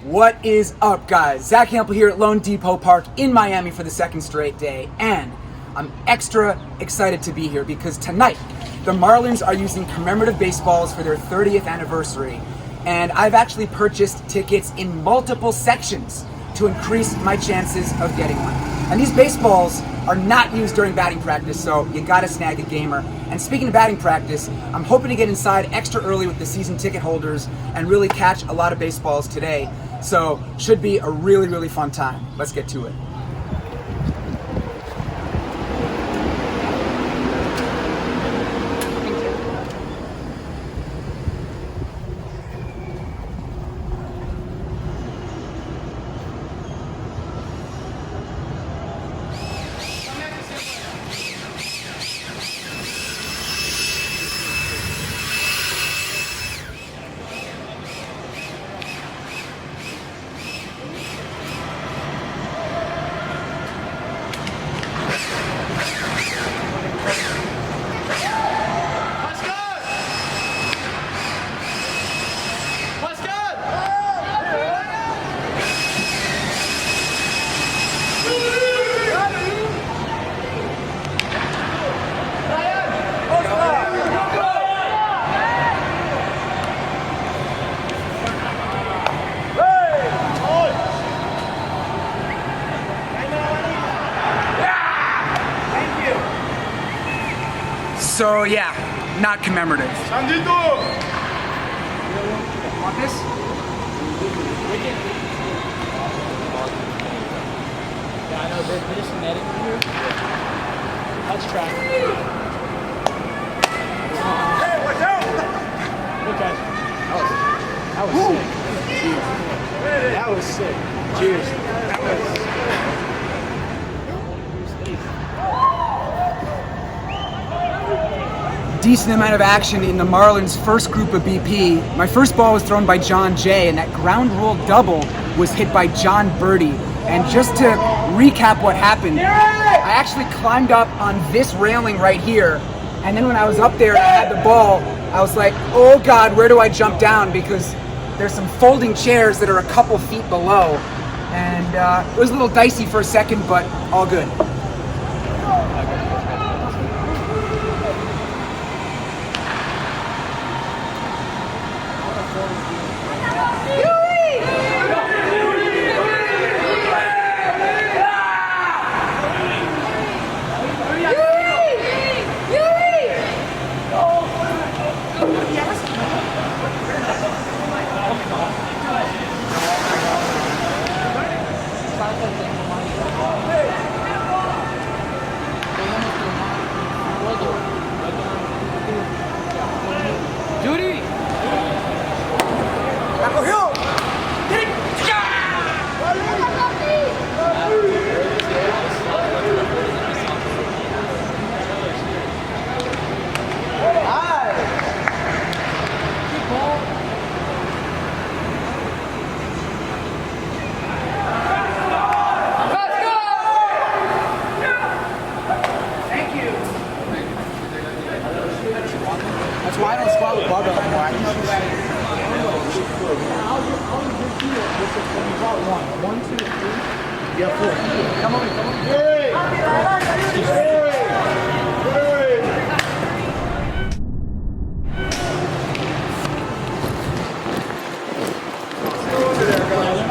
What is up, guys? Zack Hample here at loanDepot Park in Miami for the second straight day, and I'm extra excited to be here because tonight the Marlins are using commemorative baseballs for their 30th anniversary, and I've actually purchased tickets in multiple sections to increase my chances of getting one. And these baseballs are not used during batting practice, so you gotta snag a gamer. And speaking of batting practice, I'm hoping to get inside extra early with the season ticket holders and really catch a lot of baseballs today. So should be a really, really fun time. Let's get to it. So yeah, not commemorative. Sandito! Want this? Yeah, I know, they're just netting here. Let's try. Hey, watch out! Okay. That was sick. Cheers. That was Decent amount of action in the Marlins' first group of BP. My first ball was thrown by John Jay, and that ground rule double was hit by John Birdie. And just to recap what happened, I actually climbed up on this railing right here, and then when I was up there and I had the ball, I was like, oh God, where do I jump down? Because there's some folding chairs that are a couple feet below. And it was a little dicey for a second, but all good. That's why I don't squat with barbell anymore. I One, two, three. Yeah, four. Come on, come on. Hey! Hey!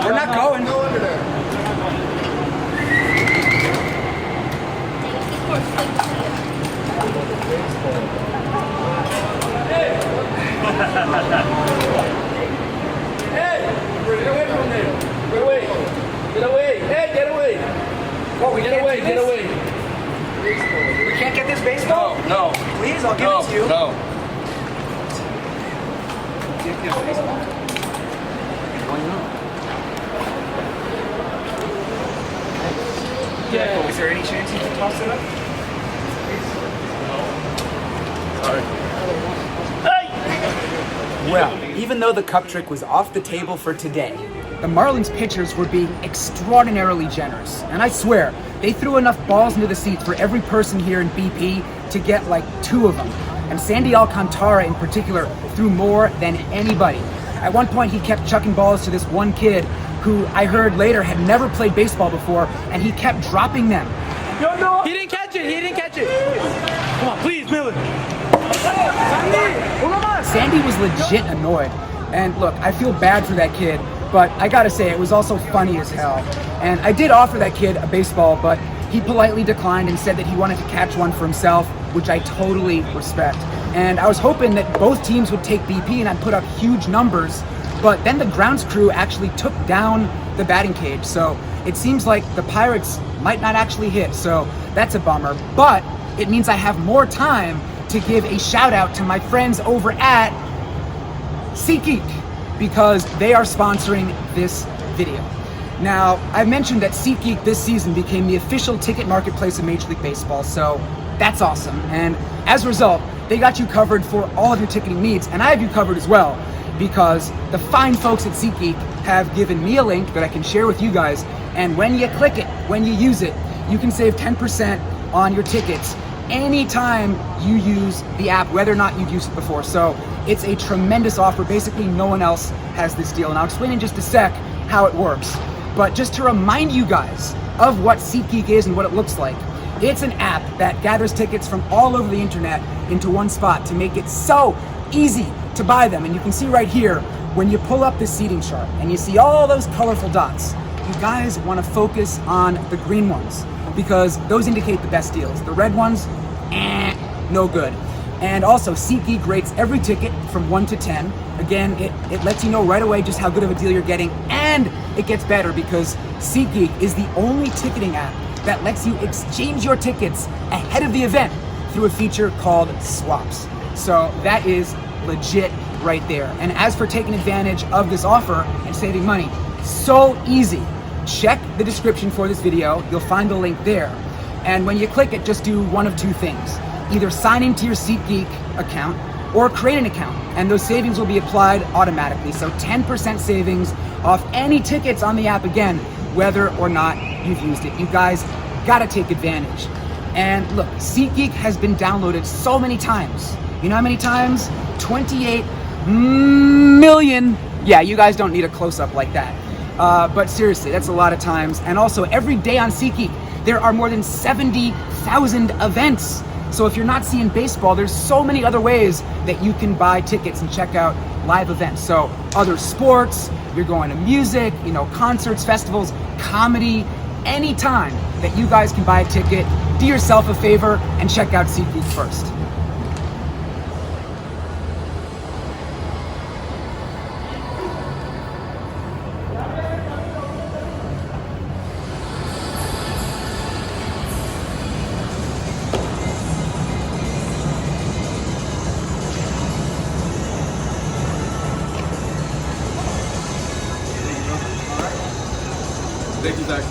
We're not going. Go under there. Get away from there. Get away. Get away. Hey, get away. What, we Get away. Get away. We can't get this baseball? No. Please, I'll give it to you. No. Give this baseball? Why not? Yeah. Is there any chance you can toss it up? Sorry. Well, even though the cup trick was off the table for today, the Marlins pitchers were being extraordinarily generous. And I swear, they threw enough balls into the seats for every person here in BP to get like 2 of them. And Sandy Alcantara in particular threw more than anybody. At one point, he kept chucking balls to this one kid who I heard later had never played baseball before, and he kept dropping them. He didn't catch it. He didn't catch it. Come on, please, Miller. Sandy was legit annoyed. And look, I feel bad for that kid, but I gotta say, it was also funny as hell. And I did offer that kid a baseball, but he politely declined and said that he wanted to catch one for himself, which I totally respect. And I was hoping that both teams would take BP and I'd put up huge numbers, but then the grounds crew actually took down the batting cage. So it seems like the Pirates might not actually hit, so that's a bummer. But it means I have more time to give a shout out to my friends over at SeatGeek because they are sponsoring this video. Now, I've mentioned that SeatGeek this season became the official ticket marketplace of Major League Baseball, so that's awesome. And as a result, they got you covered for all of your ticketing needs, and I have you covered as well because the fine folks at SeatGeek have given me a link that I can share with you guys, and when you click it, when you use it, you can save 10% on your tickets anytime you use the app, whether or not you've used it before. So it's a tremendous offer. Basically, no one else has this deal, and I'll explain in just a sec how it works. But just to remind you guys of what SeatGeek is and what it looks like, it's an app that gathers tickets from all over the internet into one spot to make it so easy to buy them. And you can see right here, when you pull up the seating chart and you see all those colorful dots, you guys want to focus on the green ones because those indicate the best deals. The red ones, no good. And also, SeatGeek rates every ticket from 1 to 10. Again, it lets you know right away just how good of a deal you're getting, and it gets better because SeatGeek is the only ticketing app that lets you exchange your tickets ahead of the event through a feature called swaps. So that is legit right there. And as for taking advantage of this offer and saving money, so easy. Check the description for this video. You'll find the link there. And when you click it, just do one of two things. Either sign into your SeatGeek account or create an account, and those savings will be applied automatically. So 10% savings off any tickets on the app again, whether or not you've used it. You guys gotta take advantage. And look, SeatGeek has been downloaded so many times. You know how many times? 28 million. Yeah, you guys don't need a close-up like that. But seriously, that's a lot of times. And also, every day on SeatGeek, there are more than 70,000 events. So if you're not seeing baseball, there's so many other ways that you can buy tickets and check out live events. So other sports, you're going to music, concerts, festivals, comedy, anytime that you guys can buy a ticket, do yourself a favor and check out SeatGeek first. Thank you, Zack.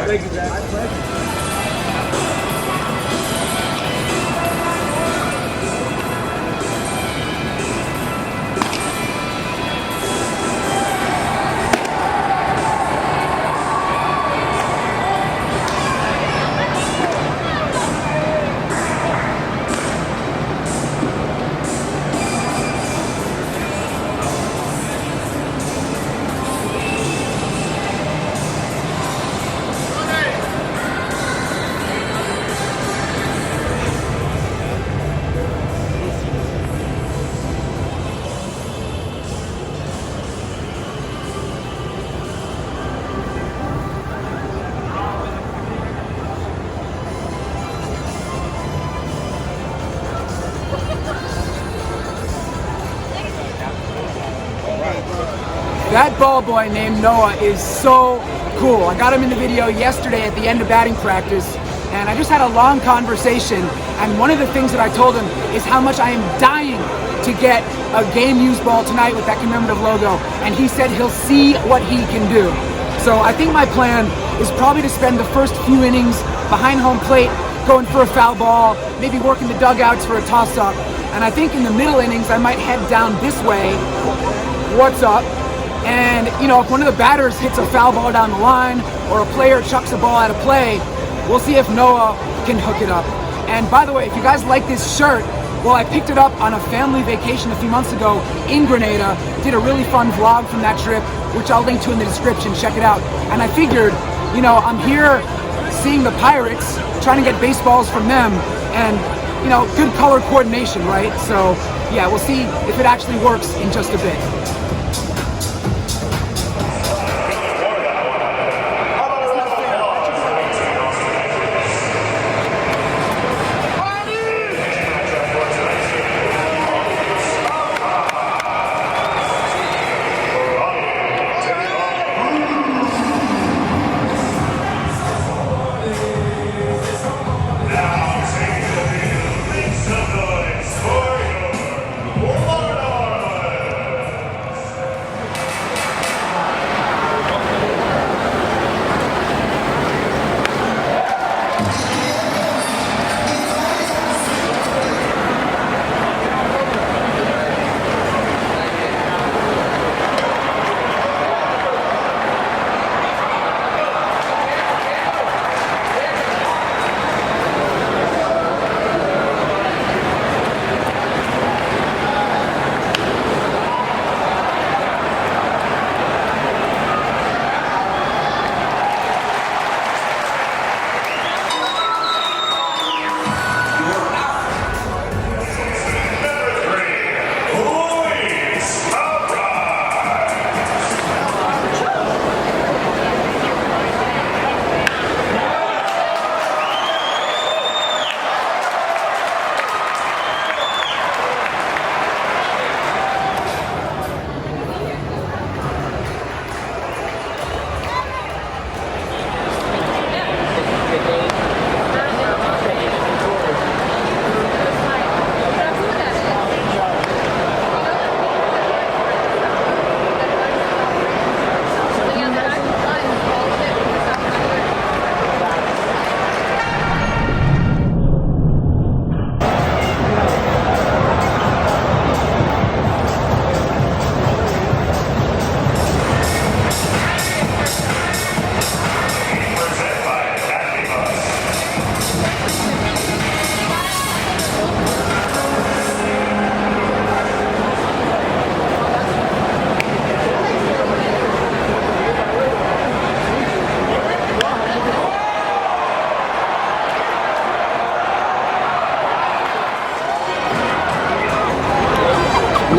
Thank you, Zack. My pleasure. That ball boy named Noah is so cool. I got him in the video yesterday at the end of batting practice, and I just had a long conversation, and one of the things that I told him is how much I am dying to get a game used ball tonight with that commemorative logo, and he said he'll see what he can do. So I think my plan is probably to spend the first few innings behind home plate, going for a foul ball, maybe working the dugouts for a toss-up, and I think in the middle innings I might head down this way. What's up? And, if one of the batters hits a foul ball down the line or a player chucks a ball out of play, we'll see if Noah can hook it up. And by the way, if you guys like this shirt, Well, I picked it up on a family vacation a few months ago in Grenada, did a really fun vlog from that trip, which I'll link to in the description, check it out. And I figured, you know, I'm here seeing the Pirates, trying to get baseballs from them, and, you know, good color coordination, right? So, yeah, we'll see if it actually works in just a bit.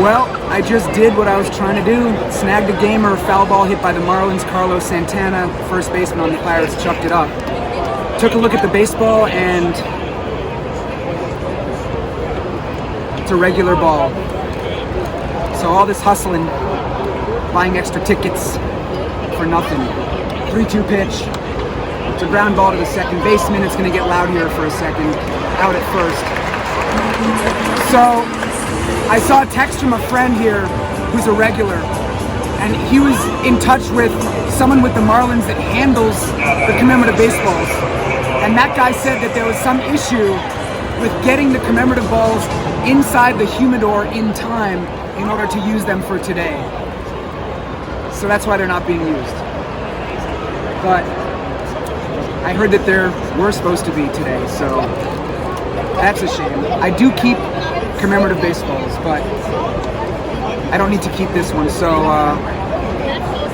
Well, I just did what I was trying to do. Snagged a gamer, foul ball hit by the Marlins. Carlos Santana, first baseman on the Pirates, chucked it up. Took a look at the baseball, and it's a regular ball. So all this hustling, buying extra tickets for nothing. 3-2 pitch. It's a ground ball to the second baseman. It's going to get loud here for a second. Out at first. So I saw a text from a friend here who's a regular, and he was in touch with someone with the Marlins that handles the commemorative baseballs. And that guy said that there was some issue with getting the commemorative balls inside the humidor in time in order to use them for today. So that's why they're not being used. But I heard that there were supposed to be today, so that's a shame. I do keep commemorative baseballs, but I don't need to keep this one, so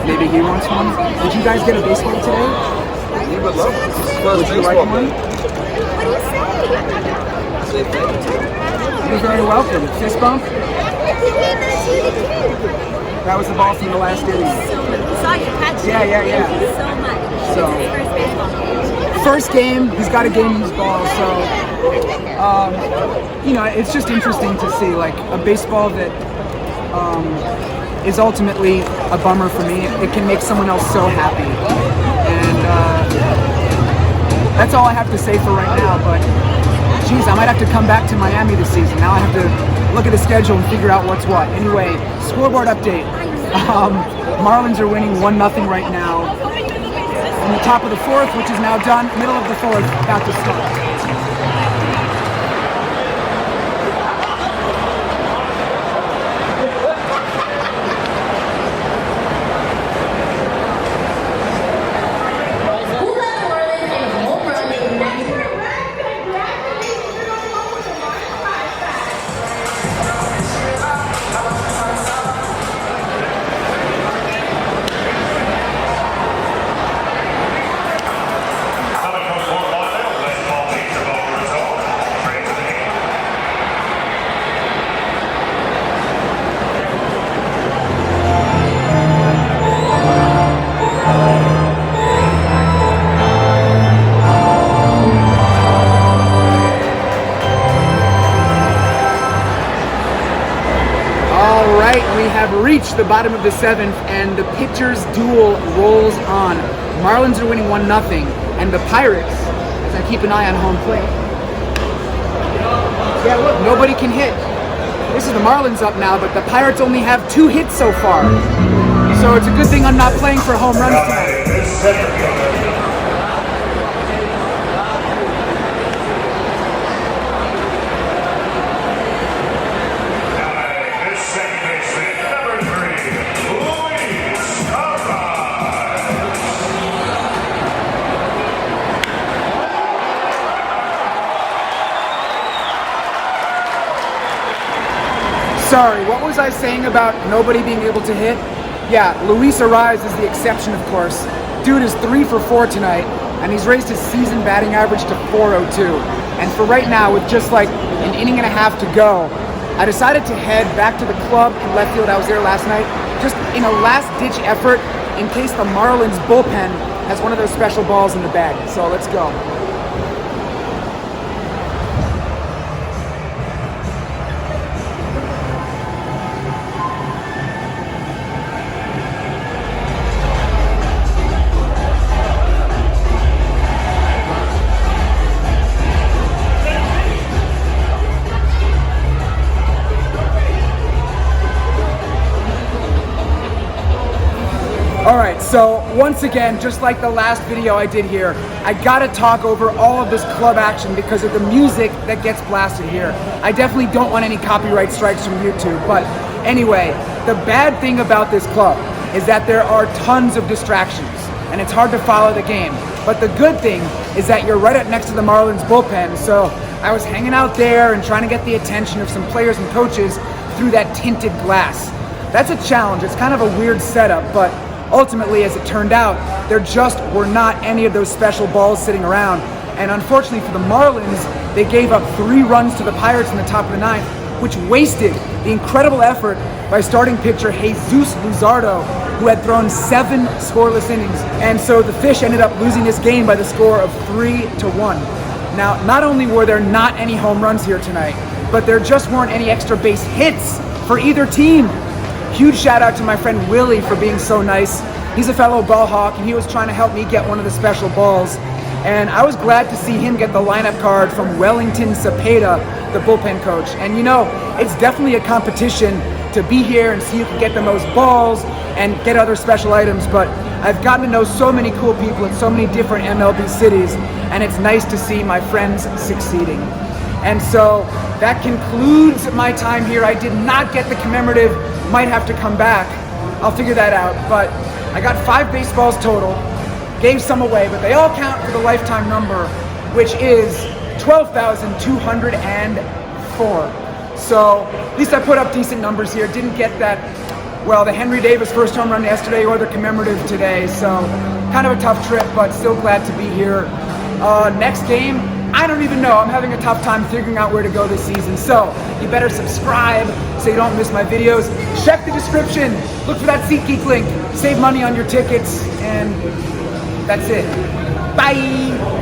maybe he wants one. Did you guys get a baseball today? We would love it. Would you like one? You're very welcome. Fist bump? That was the ball from the last inning. Saw you catch it. Yeah. Thank you so much. So, First baseball. first game, he's got a game-used ball, so you know, it's just interesting to see like a baseball that is ultimately a bummer for me. It can make someone else so happy, and that's all I have to say for right now. But geez, I might have to come back to Miami this season. Now I have to look at the schedule and figure out what's what. Anyway, scoreboard update. Marlins are winning 1-0 right now. In the top of the fourth, which is now done. Middle of the fourth, about to start. the bottom of the 7th, and the pitcher's duel rolls on. Marlins are winning 1-0, and the Pirates, as I keep an eye on home plate. Yeah, look, nobody can hit. This is the Marlins up now, but the Pirates only have 2 hits so far. So it's a good thing I'm not playing for home runs tonight. Sorry, what was I saying about nobody being able to hit? Yeah, Luis Ariz is the exception, of course. Dude is 3 for 4 tonight, and he's raised his season batting average to .402. And for right now, with just like an inning and a half to go, I decided to head back to the club in left field. I was there last night, just in a last-ditch effort in case the Marlins bullpen has one of those special balls in the bag. So let's go. Alright, so once again, just like the last video I did here, I gotta talk over all of this club action because of the music that gets blasted here. I definitely don't want any copyright strikes from YouTube, but anyway, the bad thing about this club is that there are tons of distractions, and it's hard to follow the game. But the good thing is that you're right up next to the Marlins bullpen, so I was hanging out there and trying to get the attention of some players and coaches through that tinted glass. That's a challenge. It's kind of a weird setup, but ultimately, as it turned out, there just were not any of those special balls sitting around. And unfortunately for the Marlins, they gave up 3 runs to the Pirates in the top of the 9th, which wasted the incredible effort by starting pitcher Jesus Luzardo, who had thrown 7 scoreless innings. And so the Fish ended up losing this game by the score of 3-1. Now, not only were there not any home runs here tonight, but there just weren't any extra base hits for either team. Huge shout out to my friend Willie for being so nice. He's a fellow ball hawk, and he was trying to help me get one of the special balls. And I was glad to see him get the lineup card from Wellington Cepeda, the bullpen coach. And you know, it's definitely a competition to be here and see who can get the most balls and get other special items. But I've gotten to know so many cool people in so many different MLB cities, and it's nice to see my friends succeeding. And so that concludes my time here. I did not get the commemorative, might have to come back. I'll figure that out. But I got 5 baseballs total, gave some away, but they all count for the lifetime number, which is 12,204. So at least I put up decent numbers here. Didn't get that, well, the Henry Davis first home run yesterday or the commemorative today. So kind of a tough trip, but still glad to be here. Next game, I don't even know. I'm having a tough time figuring out where to go this season. So you better subscribe so you don't miss my videos. Check the description. Look for that SeatGeek link. Save money on your tickets. And that's it. Bye.